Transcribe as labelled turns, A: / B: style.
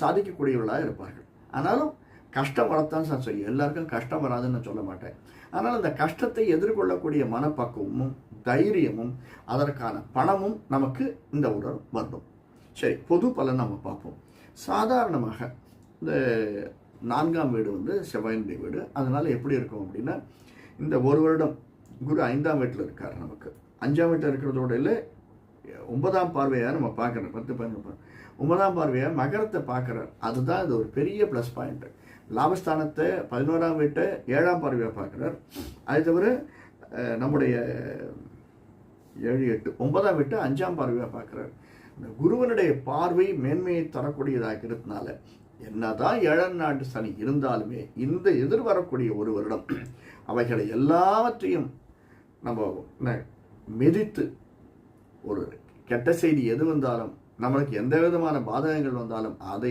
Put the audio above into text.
A: சாதிக்கக்கூடியவர்களாக இருப்பார்கள். ஆனாலும் கஷ்டம் வரத்தான் சார் செய்யும். எல்லாருக்கும் கஷ்டம் வராதுன்னு நான் சொல்ல மாட்டேன். ஆனால் அந்த கஷ்டத்தை எதிர்கொள்ளக்கூடிய மனப்பக்குவமும் தைரியமும் அதற்கான பணமும் நமக்கு இந்த உடல் வரணும். சரி, பொது பலன் நம்ம பார்ப்போம். சாதாரணமாக இந்த 4ஆம் வீடு செவ்வாயினுடைய வீடு. அதனால் எப்படி இருக்கும் அப்படின்னா, இந்த ஒரு வருடம் குரு 5ஆம் வீட்டில் இருக்கார். நமக்கு 5ஆம் வீட்டில் இருக்கிறதோட இல்லை, 9ஆம் பார்வையாக நம்ம பார்க்குறோம். 10-11 9ஆம் பார்வையாக மகரத்தை பார்க்குறார். அதுதான் இது ஒரு பெரிய ப்ளஸ் பாயிண்ட்டு. லாபஸ்தானத்தை 11ஆம் வீட்டை 7ஆம் பார்வையாக பார்க்குறார். அது தவிர நம்முடைய 7, 8, 9ஆம் வீட்டை 5ஆம் பார்வையாக பார்க்குறார். இந்த குருவனுடைய பார்வை மேன்மையை தரக்கூடியதாக இருக்கிறதுனால என்னதான் 7ஆம் நாட்டு சனி இருந்தாலுமே இந்த எதிர்வரக்கூடிய ஒரு வருடம் அவைகளை எல்லாவற்றையும் நம்ம மிதித்து, ஒரு கெட்ட செய்தி எது வந்தாலும், நம்மளுக்கு எந்த விதமான பாதகங்கள் வந்தாலும் அதை